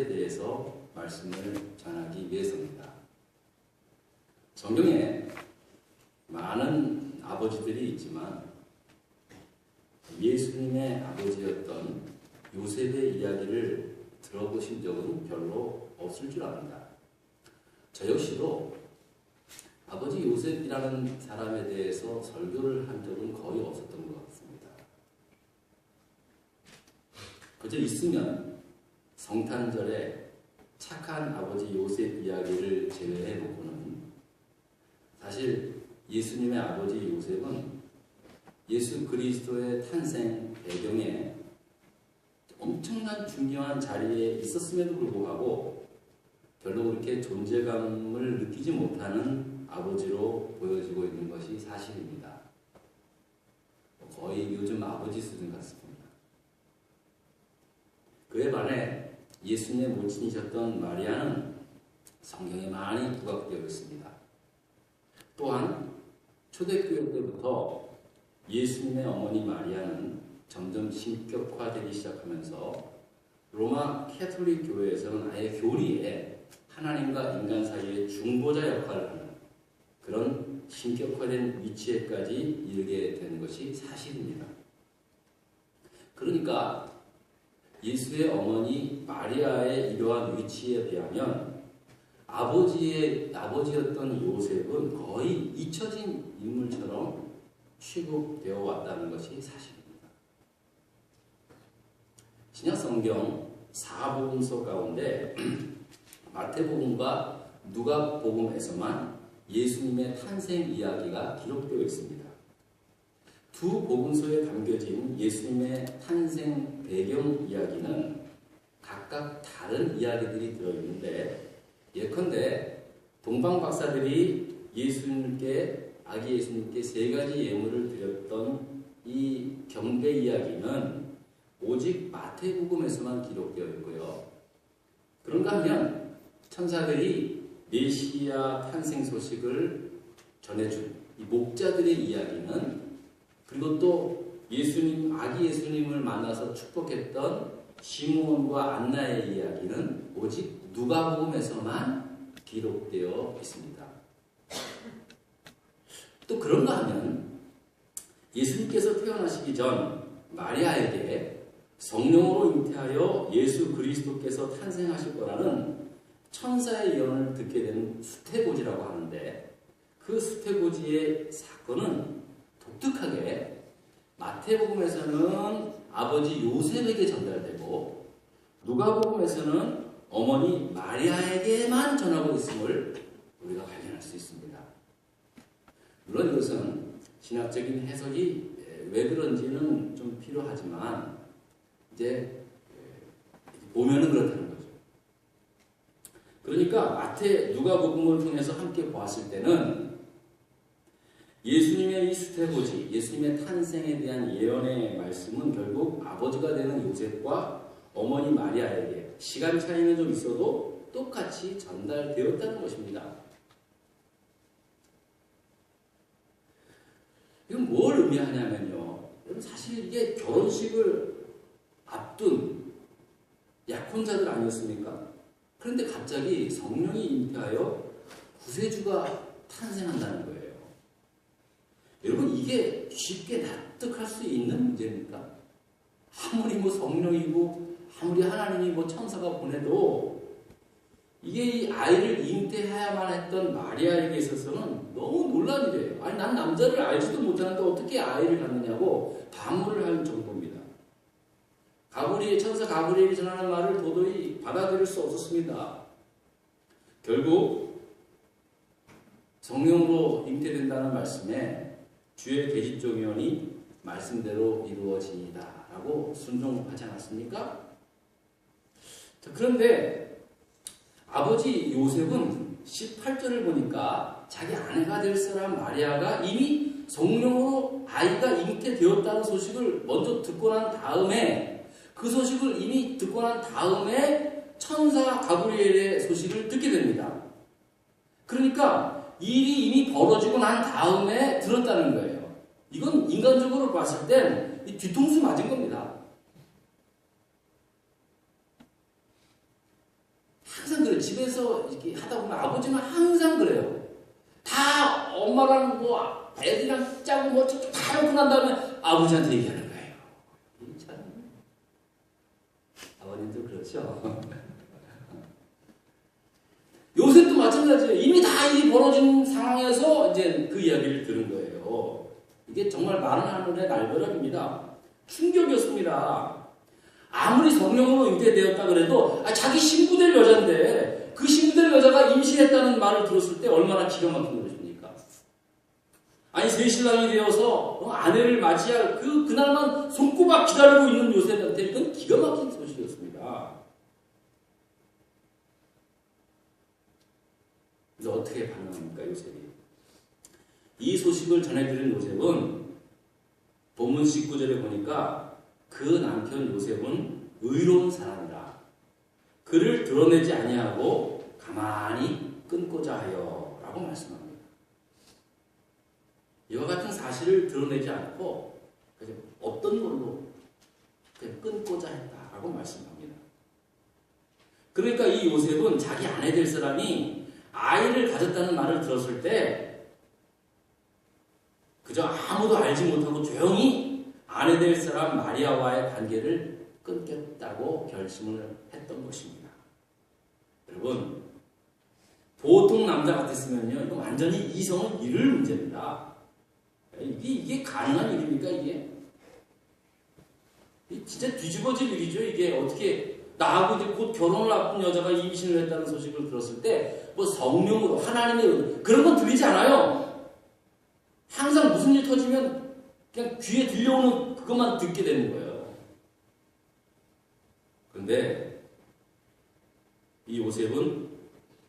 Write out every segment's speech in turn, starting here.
요셉에 대해서 말씀을 전하기 위해서입니다. 성경에 많은 아버지들이 있지만 예수님의 아버지였던 요셉의 이야기를 들어보신 적은 별로 없을 줄 압니다. 저 역시도 아버지 요셉이라는 사람에 대해서 설교를 한 적은 거의 없었던 것 같습니다. 그저 있으면 성탄절에 착한 아버지 요셉 이야기를 제외해 놓고는 사실 예수님의 아버지 요셉은 예수 그리스도의 탄생 배경에 엄청난 중요한 자리에 있었음에도 불구하고 별로 그렇게 존재감을 느끼지 못하는 아버지로 보여지고 있는 것이 사실입니다. 거의 요즘 아버지 수준 같습니다. 그에 반해 예수님의 모친이셨던 마리아는 성경에 많이 부각되어 있습니다. 또한 초대교회 때부터 예수님의 어머니 마리아는 점점 신격화되기 시작하면서 로마 캐톨릭 교회에서는 아예 교리에 하나님과 인간 사이의 중보자 역할을 하는 그런 신격화된 위치에까지 이르게 되는 것이 사실입니다. 그러니까 예수의 어머니 마리아의 이러한 위치에 비하면 아버지였던 요셉은 거의 잊혀진 인물처럼 취급되어 왔다는 것이 사실입니다. 신약 성경 4복음서 가운데 마태복음과 누가복음에서만 예수님의 탄생 이야기가 기록되어 있습니다. 두 복음서에 담겨진 예수님의 탄생 배경 이야기는 각각 다른 이야기들이 들어있는데 예컨대 동방 박사들이 아기 예수님께 세 가지 예물을 드렸던 이 경배 이야기는 오직 마태복음에서만 기록되어 있고요. 그런가 하면 천사들이 메시아 탄생 소식을 전해준 이 목자들의 이야기는 그리고 또 아기 예수님을 만나서 축복했던 시므온과 안나의 이야기는 오직 누가복음에서만 기록되어 있습니다. 또 그런가 하면 예수님께서 태어나시기 전 마리아에게 성령으로 잉태하여 예수 그리스도께서 탄생하실 거라는 천사의 예언을 듣게 된 수태고지라고 하는데 그 수태고지의 사건은 독특하게 마태복음에서는 아버지 요셉에게 전달되고 누가복음에서는 어머니 마리아에게만 전하고 있음을 우리가 발견할 수 있습니다. 물론 이것은 신학적인 해석이 왜 그런지는 좀 필요하지만 이제 보면은 그렇다는 거죠. 그러니까 누가복음을 통해서 함께 보았을 때는 예수님의 이 수태고지, 예수님의 탄생에 대한 예언의 말씀은 결국 아버지가 되는 요셉과 어머니 마리아에게 시간 차이는 좀 있어도 똑같이 전달되었다는 것입니다. 이건 뭘 의미하냐면요. 여러분 사실 이게 결혼식을 앞둔 약혼자들 아니었습니까? 그런데 갑자기 성령이 잉태하여 구세주가 탄생한다는 거예요. 여러분 이게 쉽게 납득할 수 있는 문제입니까? 아무리 성령이고 아무리 하나님이 천사가 보내도 이게 이 아이를 잉태해야만 했던 마리아에게 있어서는 너무 놀란 일이에요. 아니 난 남자를 알지도 못하는데 어떻게 아이를 갖느냐고 반문을 할 정도입니다. 천사 가브리엘이 전하는 말을 도저히 받아들일 수 없었습니다. 결국 성령으로 잉태된다는 말씀에 주의 계집종 예언이 말씀대로 이루어지이다 라고 순종하지 않았습니까? 그런데 아버지 요셉은 18절을 보니까 자기 아내가 될 사람 마리아가 이미 성령으로 아이가 잉태되었다는 소식을 먼저 듣고 난 다음에 그 소식을 이미 듣고 난 다음에 천사 가브리엘의 소식을 듣게 됩니다. 그러니까 일이 이미 벌어지고 난 다음에 들었다는 거예요. 이건 인간적으로 봤을 땐 뒤통수 맞은 겁니다. 집에서 이렇게 하다 보면 아버지는 항상 그래요. 다 엄마랑 뭐 애들이랑 짜고 뭐 다 해놓고 난 다음에 아버지한테 얘기하는 거예요. 참 아버님도 그렇죠. 요셉도 마찬가지예요. 이미 다 일이 벌어진 상황에서 이제 그 이야기를 들은 거예요. 이게 정말 마른 하늘의 날벼락입니다. 충격이었습니다. 아무리 성령으로 잉태되었다 그래도 자기 신부될 여자인데 그 신부될 여자가 임신했다는 말을 들었을 때 얼마나 기가 막힌 것입니까? 아니 새신랑이 되어서 아내를 맞이할 그날만 손꼽아 기다리고 있는 요셉한테 이건 기가 막힌 소식이었습니다. 그래서 어떻게 반응합니까 요셉이? 이 소식을 전해드린 요셉은 본문 19절에 보니까 그 남편 요셉은 의로운 사람이라 그를 드러내지 아니하고 가만히 끊고자 하여 라고 말씀합니다. 이와 같은 사실을 드러내지 않고 그냥 없던 걸로 그냥 끊고자 했다라고 말씀합니다. 그러니까 이 요셉은 자기 아내 될 사람이 아이를 가졌다는 말을 들었을 때 그저 아무도 알지 못하고 조용히 아내 될 사람 마리아와의 관계를 끊겠다고 결심을 했던 것입니다. 여러분, 보통 남자 같았으면요, 이거 완전히 이성을 잃을 문제입니다. 이게 가능한 일입니까, 이게? 진짜 뒤집어질 일이죠, 이게. 어떻게, 나하고 이제 곧 결혼을 앞둔 여자가 임신을 했다는 소식을 들었을 때, 뭐 성령으로, 하나님의 그런 건 들리지 않아요. 항상 무슨 일 터지면 그냥 귀에 들려오는 그것만 듣게 되는 거예요. 그런데 이 요셉은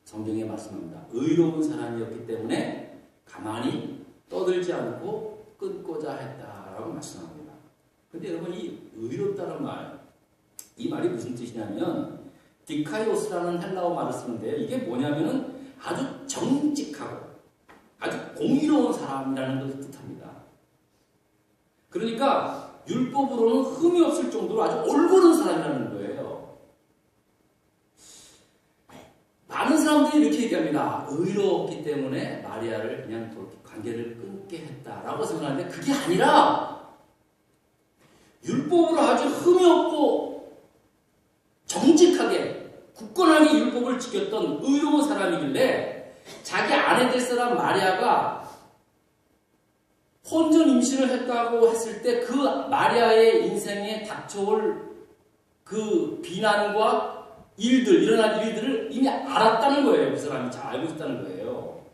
성경에 말씀합니다. 의로운 사람이었기 때문에 가만히 떠들지 않고 끊고자 했다라고 말씀합니다. 그런데 여러분 이 의롭다는 말, 이 말이 무슨 뜻이냐면 디카이오스라는 헬라어 말을 쓰는데요. 이게 뭐냐면은 아주 정직하고 아주 공의로운 사람이라는 것을 뜻합니다. 그러니까 율법으로는 흠이 없을 정도로 아주 올바른 사람이라는 거예요. 많은 사람들이 이렇게 얘기합니다. 의로웠기 때문에 마리아를 그냥 관계를 끊게 했다라고 생각하는데 그게 아니라 율법으로 아주 흠이 없고 정직하게 굳건하게 율법을 지켰던 의로운 사람이길래 자기 아내 될 사람 마리아가 혼전 임신을 했다고 했을 때 그 마리아의 인생에 닥쳐올 그 비난과 일들, 일어날 일들을 이미 알았다는 거예요. 그 사람이 잘 알고 있다는 거예요.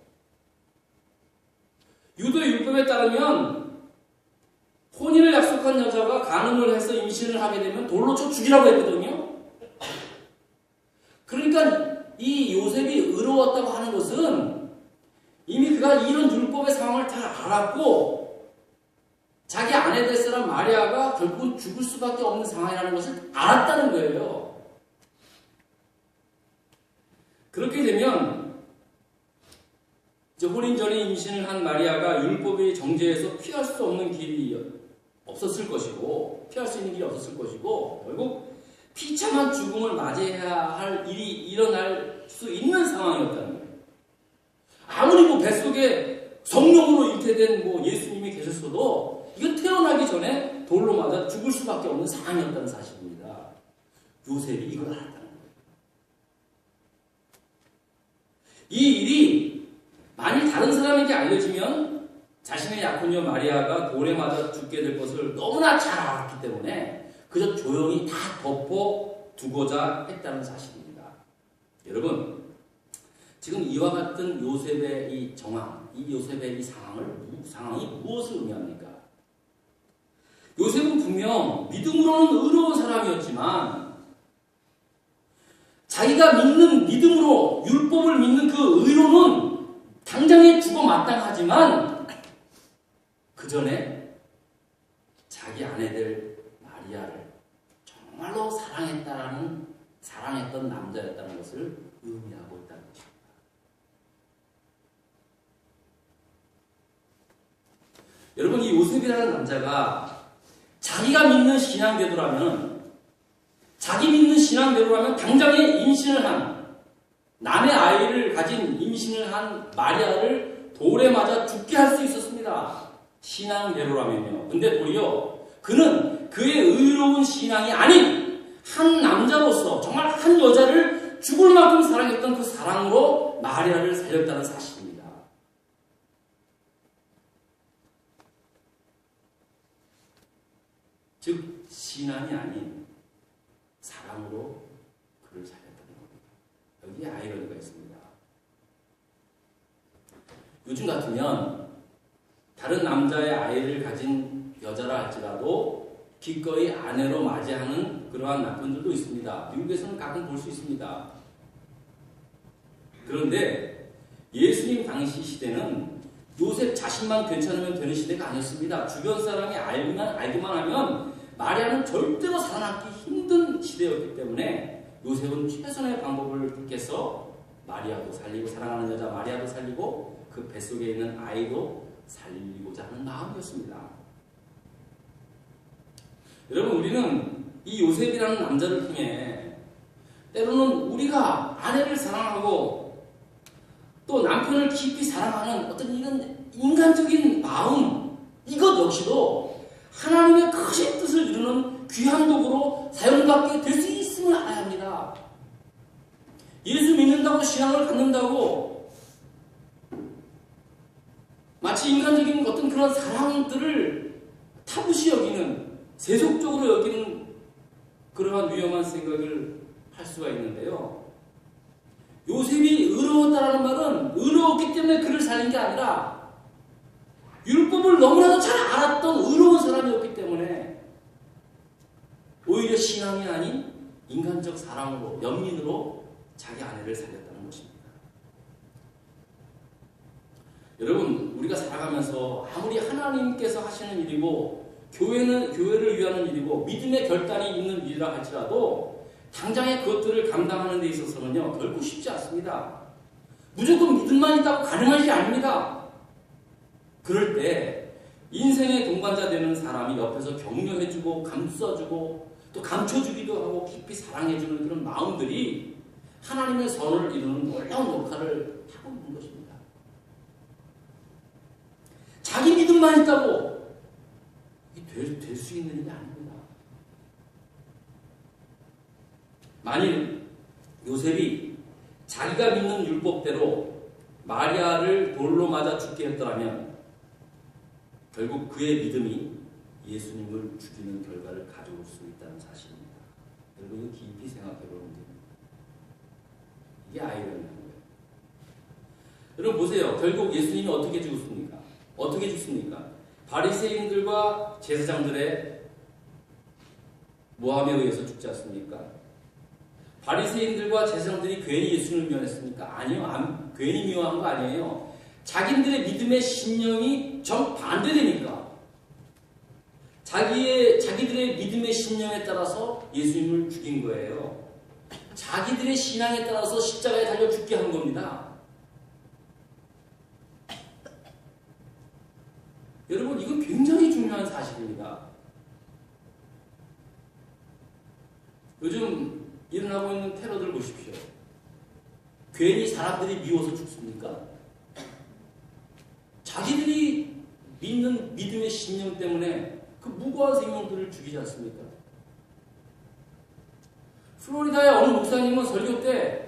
유도의 율법에 따르면 혼인을 약속한 여자가 간음을 해서 임신을 하게 되면 돌로 쳐 죽이라고 했거든요. 그러니까 이 요셉이 의로웠다고 하는 것은 이미 그가 이런 율법의 상황을 다 알았고 자기 아내 될 사람 마리아가 결국은 죽을 수밖에 없는 상황이라는 것을 알았다는 거예요. 그렇게 되면 이제 혼인 전에 임신을 한 마리아가 율법의 정죄에서 피할 수 없는 길이 없었을 것이고 피할 수 있는 길이 없었을 것이고 결국 비참한 죽음을 맞이해야 할 일이 일어날 수 있는 상황이었다는 거예요. 아무리 뭐 뱃속에 성령으로 잉태된 뭐 예수님이 계셨어도 이건 태어나기 전에 돌로 맞아 죽을 수밖에 없는 상황이었다는 사실입니다. 요셉이 이걸 알았다는 거예요. 이 일이 만일 다른 사람에게 알려지면 자신의 약혼녀 마리아가 돌에 맞아 죽게 될 것을 너무나 잘 알았기 때문에 그저 조용히 다 덮어두고자 했다는 사실입니다. 여러분, 지금 이와 같은 요셉의 이 정황, 이 요셉의 이 상황이 무엇을 의미합니까? 요셉은 분명 믿음으로는 의로운 사람이었지만 자기가 믿는 믿음으로 율법을 믿는 그 의로는 당장에 죽어 마땅하지만 그 전에 자기 아내들 마리아를 정말로 사랑했던 남자였다는 것을 의미하고 있다는 것입니다. 여러분, 이 요셉이라는 남자가 자기가 믿는 신앙대로라면 당장에 임신을 한 남의 아이를 가진 임신을 한 마리아를 돌에 맞아 죽게 할 수 있었습니다. 신앙대로라면요. 근데 도리어 그는 그의 의로운 신앙이 아닌 한 남자로서 정말 한 여자를 죽을 만큼 사랑했던 그 사랑으로 마리아를 살렸다는 사실입니다. 즉 신앙이 아닌 사랑으로 그를 살렸다는 겁니다. 여기에 아이러니가 있습니다. 요즘 같으면 다른 남자의 아이를 가진 여자라 할지라도 기꺼이 아내로 맞이하는 그러한 남편들도 있습니다. 미국에서는 가끔 볼 수 있습니다. 그런데 예수님 당시 시대는 요셉 자신만 괜찮으면 되는 시대가 아니었습니다. 주변 사람이 알기만 하면 마리아는 절대로 살아남기 힘든 시대였기 때문에 요셉은 최선의 방법을 택해서 마리아도 살리고, 사랑하는 여자 마리아도 살리고 그 뱃속에 있는 아이도 살리고자 하는 마음이었습니다. 여러분, 우리는 이 요셉이라는 남자를 통해 때로는 우리가 아내를 사랑하고 또 남편을 깊이 사랑하는 어떤 이런 인간적인 마음, 이것 역시도 하나님의 크신 뜻을 이루는 귀한 도구로 사용받게 될 수 있음을 알아야 합니다. 예수 믿는다고, 신앙을 갖는다고 마치 인간적인 어떤 그런 사랑들을 타부시 여기는, 세속적으로 여기는 그러한 위험한 생각을 할 수가 있는데요. 요셉이 의로웠다라는 말은 의로웠기 때문에 그를 살린 게 아니라 율법을 너무나도 잘 알았던 의로운 사람이었기 때문에 오히려 신앙이 아닌 인간적 사랑으로, 연민으로 자기 아내를 살렸다는 것입니다. 여러분, 우리가 살아가면서 아무리 하나님께서 하시는 일이고 교회를 위하는 일이고 믿음의 결단이 있는 일이라 할지라도 당장의 그것들을 감당하는 데 있어서는요, 결코 쉽지 않습니다. 무조건 믿음만 있다고 가능한 일이 아닙니다. 그럴 때 인생의 동반자 되는 사람이 옆에서 격려해주고 감싸주고 또 감춰주기도 하고 깊이 사랑해주는 그런 마음들이 하나님의 선을 이루는 놀라운 역할을 하고 있는 것입니다. 자기 믿음만 있다고 이게 될 수 있는 일이 아닙니다. 만일 요셉이 자기가 믿는 율법대로 마리아를 돌로 맞아 죽게 했더라면 결국 그의 믿음이 예수님을 죽이는 결과를 가져올 수 있다는 사실입니다. 여러분, 이거 깊이 생각해 보면 됩니다. 이게 아이러니한 거예요. 여러분 보세요. 결국 예수님이 어떻게 죽었습니까? 어떻게 죽습니까? 바리새인들과 제사장들의 모함에 의해서 죽지 않습니까? 바리새인들과 제사장들이 괜히 예수님을 미워했습니까? 아니요. 괜히 미워한 거 아니에요. 자기들의 믿음의 신념이 정반대되니까 자기들의 믿음의 신념에 따라서 예수님을 죽인 거예요. 자기들의 신앙에 따라서 십자가에 달려 죽게 한 겁니다. 여러분, 이건 굉장히 중요한 사실입니다. 요즘 일어나고 있는 테러들 보십시오. 괜히 사람들이 미워서 죽습니까? 자기들이 믿는 믿음의 신념 때문에 그 무고한 생명들을 죽이지 않습니까? 플로리다의 어느 목사님은 설교 때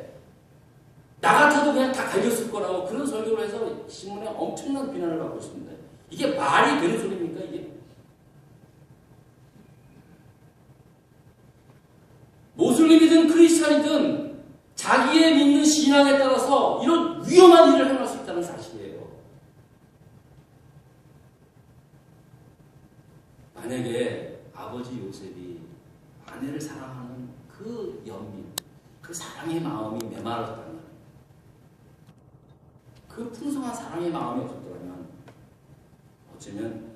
나 같아도 그냥 다 갈렸을 거라고 그런 설교를 해서 신문에 엄청난 비난을 받고 있습니다. 이게 말이 되는 소리입니까, 이게? 모슬림이든 크리스찬이든 자기의 믿는 신앙에 따라서 이런 위험한 일을 행할 수 있다는 사실이에요. 만약에 아버지 요셉이 아내를 사랑하는 그 연민, 그 사랑의 마음이 메말랐다면, 그 풍성한 사랑의 마음이 없었더라면 어쩌면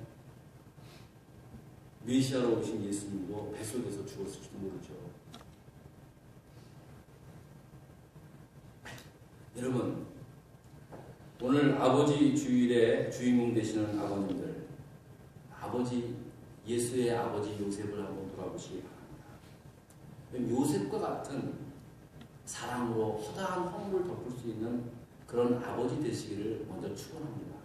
메시아로 오신 예수님도 뱃속에서 죽었을지도 모르죠. 여러분, 오늘 아버지 주일에 주인공 되시는 아버님들, 예수의 아버지 요셉을 한번 돌아보시기 바랍니다. 요셉과 같은 사랑으로 허다한 허물을 덮을 수 있는 그런 아버지 되시기를 먼저 축원합니다.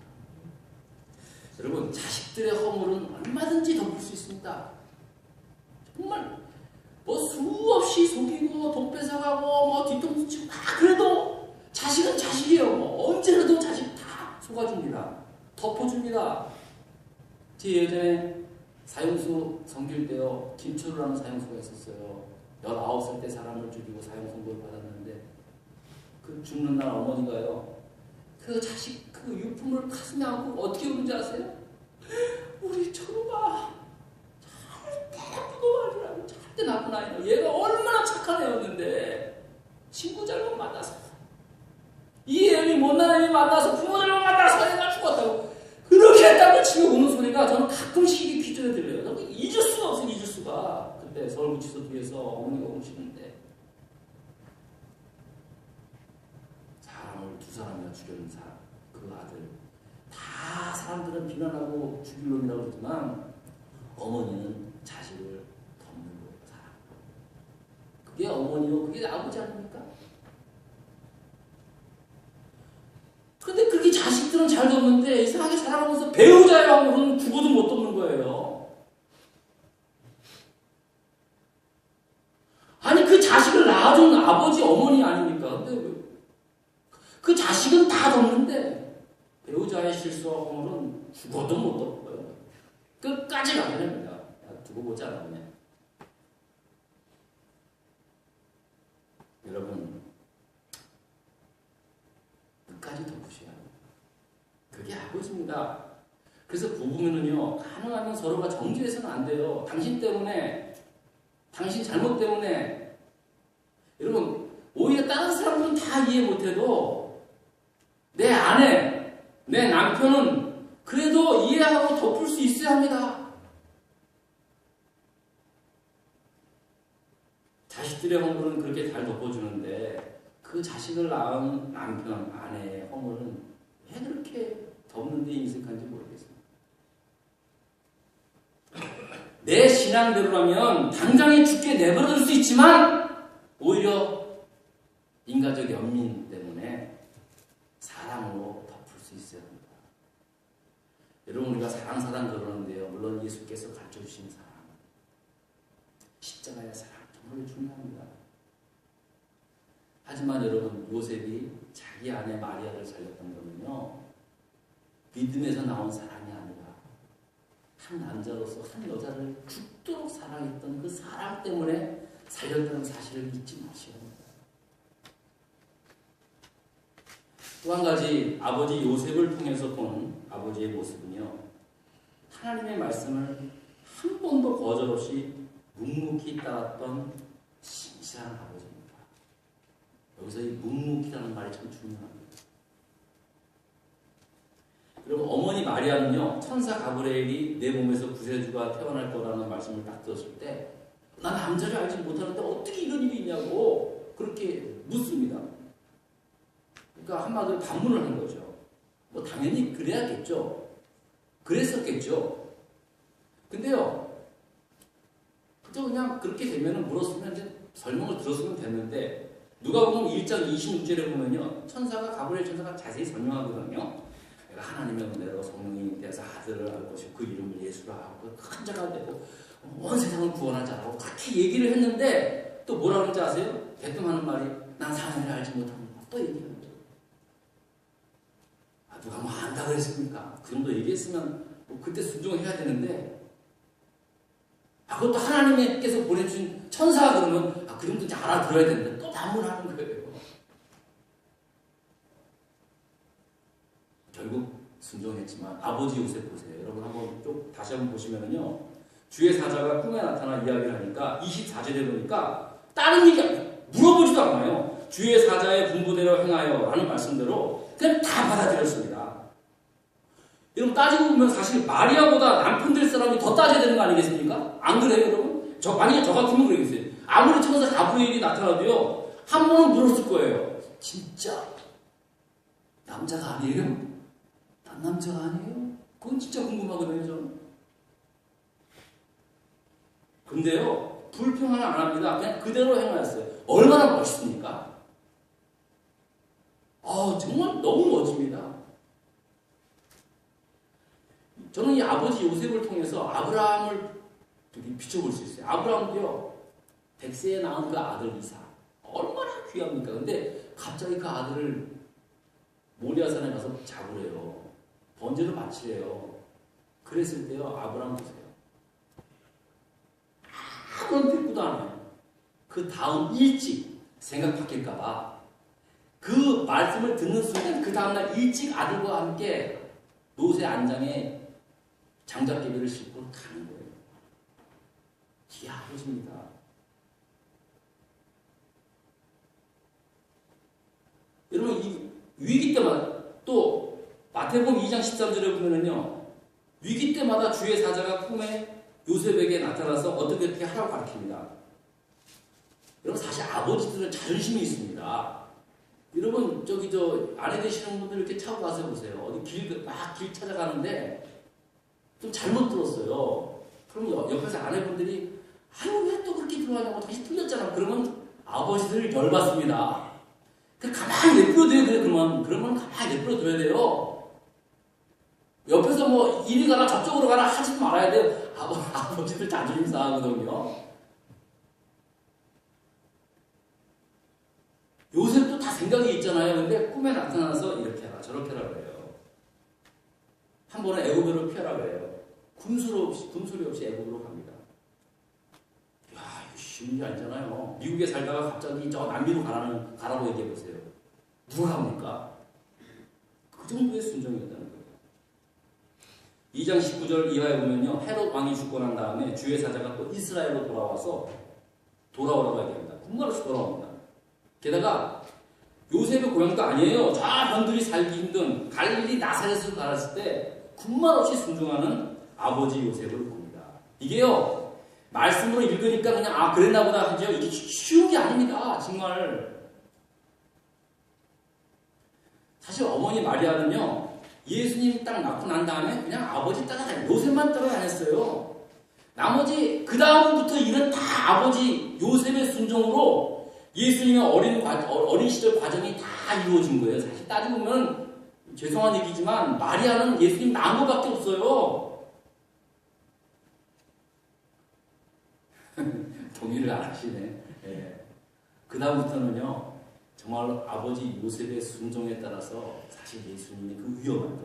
여러분, 자식들의 허물은 얼마든지 덮을 수 있습니다. 정말 뭐 수없이 속이고 돈 뺏어가고 뭐 뒤통수 치고 다 그래도 자식은 자식이에요. 뭐 언제라도 자식 다 속아줍니다. 덮어줍니다. 제 예전에 사형수 섬길 때요, 김철우라는 사형수가 있었어요. 19살 때 사람을 죽이고 사형 선고를 받았는데 그 죽는 날 어머니가요, 그 자식 그 유품을 가슴에 안고 어떻게 우는지 아세요? 우리 철우가 절대 나쁜 거 아니라고, 절대 나쁜 아이야. 얘가 얼마나 착한 애였는데 친구 잘못 만나서, 이 애미 못난 애미 만나서 부모 잘못 만나서 애가 죽었다고 그렇게 했다고 치고 우는 소리가 저는 가끔씩 이게 귀전에 들려요. 너무 잊을 수가 없어요. 잊을 수가. 그때 서울구치소 뒤에서 어머니가 오시는데 사람을 두 사람이나 죽였는 사람, 그 아들, 다 사람들은 비난하고 죽일 놈이라고 그러지만 어머니는 자식을 덮는 거예요. 사람. 그게 어머니요, 그게 아버지 아닙니까? 근데 그렇게 자식들은 잘 덮는데 이상하게 살아가면서 배우자의 왕으로는 죽어도 못 덮는 거예요. 아니, 그 자식을 낳아준 아버지, 어머니 아닙니까? 근데 그 자식은 다 덮는데 배우자의 실수와 허물은 죽어도 못 덮어요. 끝까지 가게 됩니다. 두고 보지 않았네. 여러분, 끝까지 덮으셔야 합니다. 그게 아버지입니다. 그래서 부부는요, 가능하면 서로가 정죄해서는 안 돼요. 당신 때문에, 당신 잘못 때문에. 여러분, 오히려 다른 사람들은 다 이해 못해도 내 아내, 내 남편은 그래도 이해하고 덮을 수 있어야 합니다. 자식들의 허물은 그렇게 잘 덮어주는데 그 자식을 낳은 남편, 아내의 허물은 왜 그렇게 덮는 데 인색한지 모르겠습니다. 내 신앙대로라면 당장에 죽게 내버려둘 수 있지만 오히려 인간적 연민 때문에 사랑으로 덮을 수 있어야 합니다. 여러분, 우리가 사랑 그러는데요, 물론 예수께서 가르쳐주신 사랑, 십자가의 사랑 정말 중요합니다. 하지만 여러분, 요셉이 자기 아내 마리아를 살렸던 거는요, 믿음에서 나온 사랑이 아니라 한 남자로서 한 여자를 죽도록 사랑했던 그 사랑 때문에 살렸다는 사실을 잊지 마셔야 합니다. 또 한 가지 아버지 요셉을 통해서 보는 아버지의 모습은요, 하나님의 말씀을 한 번도 거절 없이 묵묵히 따랐던 신실한 아버지입니다. 여기서 이 묵묵히라는 말이 참 중요합니다. 그리고 어머니 마리아는요, 천사 가브리엘이 내 몸에서 구세주가 태어날 거라는 말씀을 딱 들었을 때, 난 남자를 알지 못하는데 어떻게 이런 일이 있냐고 그렇게 묻습니다. 그러니까 한마디로 반문을 한 거죠. 뭐 당연히 그래야겠죠. 그랬었겠죠. 근데요, 그냥 그렇게 되면은 물었으면 이제 설명을 들었으면 됐는데, 누가 보면 1장 26절에 보면요, 가브리엘 천사가 자세히 설명하거든요. 내가 하나님의 은혜로 성령이 돼서 아들을 알 것이고 그 이름을 예수라 하고 큰 자가 되고 온 세상을 구원할 자라고 그렇게 얘기를 했는데, 또 뭐라 그러는지 아세요? 대뜸 하는 말이, 난 사람을 알지 못합니다. 또 얘기하는 거죠. 누가 뭐 안다 그랬습니까? 그 정도 얘기했으면 뭐 그때 순종해야 되는데, 그것도 하나님께서 보내주신 천사가 그러면 그 정도 이제 알아들어야 되는데 또 반문하는 거예요. 결국 순종했지만 아버지 요셉 보세요. 여러분 한번 쭉 다시 한번 보시면은요, 주의 사자가 꿈에 나타나 이야기를 하니까 24절에 보니까 다른 얘기 물어보지도 않아요. 주의 사자의 분부대로 행하여 라는 말씀대로 그냥 다 받아들였습니다. 여러분, 따지고 보면 사실 마리아보다 남편 될 사람이 더 따져야 되는 거 아니겠습니까? 안 그래요, 여러분? 만약에 저 같으면 그러겠어요. 아무리 천사 가브리엘이 나타나도요, 한 번은 물었을 거예요. 진짜 남자가 아니에요? 난 남자가 아니에요? 그건 진짜 궁금하거든요, 저는. 근데요, 불평은 안 합니다. 그냥 그대로 행하였어요. 얼마나 멋있습니까? 정말 너무 멋집니다. 저는 이 아버지 요셉을 통해서 아브라함을 비춰볼 수 있어요. 아브라함도요, 100세에 낳은 그 아들 이삭. 얼마나 귀합니까? 근데 갑자기 그 아들을 모리아산에 가서 잡으래요. 번제를 바치래요. 그랬을 때요, 아브라함 보세요. 아무런 대꾸도 안 해요. 그 다음 일찍 생각 바뀔까봐 그 말씀을 듣는 순간 그 다음날 일찍 아들과 함께 노새 안장에 장작개비를 싣고 가는 거예요. 이게 아버지입니다. 여러분, 이 위기 때마다, 또 마태복음 2장 13절에 보면은요, 위기 때마다 주의 사자가 꿈에 요셉에게 나타나서 어떻게 하라고 가르칩니다. 여러분, 사실 아버지들은 자존심이 있습니다. 여러분, 아내 되시는 분들 이렇게 타고 가서 보세요. 어디 길 찾아가는데 좀 잘못 들었어요. 그럼 옆에서 아내분들이 아유, 왜 또 그렇게 들어가냐고, 다시 틀렸잖아. 그러면 아버지들 열받습니다. 가만히 내버려둬야 돼요. 그러면 가만히 내버려둬야 돼요. 옆에서 뭐 이리 가라 저쪽으로 가라 하지 말아야 돼요. 아버지들 자존심 상하거든요. 요셉도 다 생각이 있잖아요. 근데 꿈에 나타나서 이렇게 하라 저렇게 하라 그래요. 한 번은 애굽으로 피하라 그래요. 군소리 없이 애굽으로 갑니다. 야, 이거 쉬운 게 아니잖아요. 미국에 살다가 갑자기 저 남미로 가라고 얘기해 보세요. 누가 합니까? 그 정도의 순종이었다는 거예요. 2장 19절 이하에 보면요, 헤롯 왕이 죽고 난 다음에 주의 사자가 또 이스라엘로 돌아오라고 얘기합니다. 군말 없이 돌아옵니다. 게다가 요셉의 고향도 아니에요. 저 변들이 살기 힘든 갈릴리 나사렛으로 살았을 때 군말 없이 순종하는 아버지 요셉을 봅니다. 이게요, 말씀으로 읽으니까 그냥 그랬나 보다 하죠. 이게 쉬운 게 아닙니다. 정말. 사실 어머니 마리아는요, 예수님 딱 낳고 난 다음에 그냥 아버지 따라다녀요. 요셉만 따라다녔어요. 나머지 그 다음부터 일은 다 아버지 요셉의 순종으로 예수님의 어린 시절 과정이 다 이루어진 거예요. 사실 따지고 보면 죄송한 얘기지만 마리아는 예수님 낳은 것밖에 없어요. 동의를 안 하시네. 예. 그 다음부터는요, 정말로 아버지 요셉의 순종에 따라서 사실 예수님이 그 위험한 거.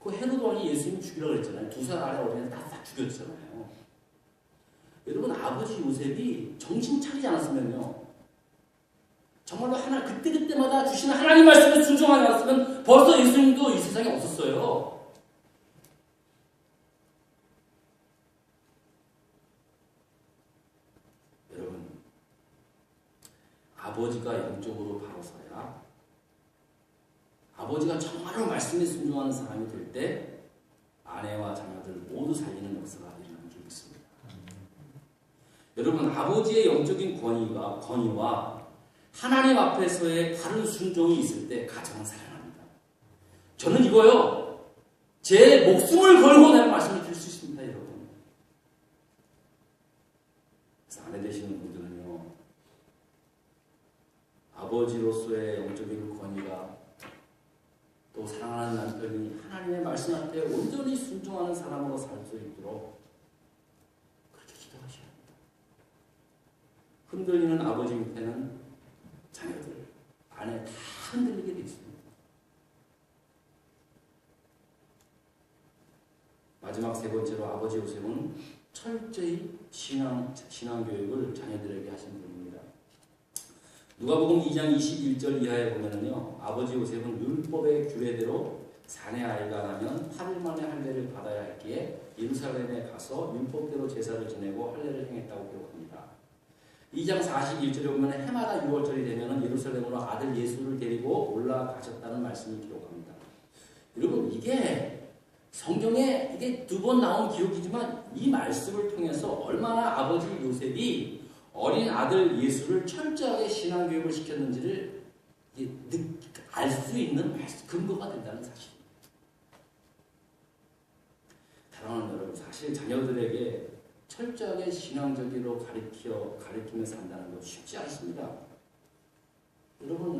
그 헤롯 왕이 예수님 죽이라고 그랬잖아요. 2살 아래 어린애를 다 죽였잖아요. 여러분, 아버지 요셉이 정신 차리지 않았으면요, 정말로 그때마다 주시는 하나님 말씀에 순종하지 않았으면 벌써 예수님도 이 세상에 없었어요. 여러분, 아버지가 영적으로 바로 서야 아버지가 정말로 말씀에 순종하는 사람이 될 때 아내와 자녀들 모두 살리는 역사가 일어나는 줄 믿습니다. 여러분, 아버지의 영적인 권위와 하나님 앞에서의 바른 순종이 있을 때 가정은 살아납니다. 저는 이거요, 제 목숨을 걸고 내가 말씀을 드릴 수 있습니다, 여러분. 그래서 아내 되시는 분들은요, 아버지로서의 영적인 권위가, 또 사랑하는 남편이 하나님의 말씀 앞에 온전히 순종하는 사람으로 살 수 있도록 그렇게 기도하셔야 합니다. 흔들리는 아버지 밑에는 자녀들, 아내 다 흔들리게 되어 있습니다. 마지막 세 번째로 아버지 요셉은 철저히 신앙교육을 자녀들에게 하신 분입니다. 누가복음 2장 21절 이하에 보면은요, 아버지 요셉은 율법의 규례대로 사내 아이가 나면 8일 만에 할례를 받아야 했기에 예루살렘에 가서 율법대로 제사를 지내고 할례를 행했다고 기록합니다. 2장 41절에 보면 해마다 6월절이 되면 예루살렘으로 아들 예수를 데리고 올라가셨다는 말씀을 기록합니다. 여러분, 이게 성경에 이게 2번 나온 기록이지만 이 말씀을 통해서 얼마나 아버지 요셉이 어린 아들 예수를 철저하게 신앙교육을 시켰는지를 알 수 있는 근거가 된다는 사실입니다. 사랑하는 여러분, 사실 자녀들에게 철저하게 신앙적으로 가르치면서 한다는 거 쉽지 않습니다. 여러분,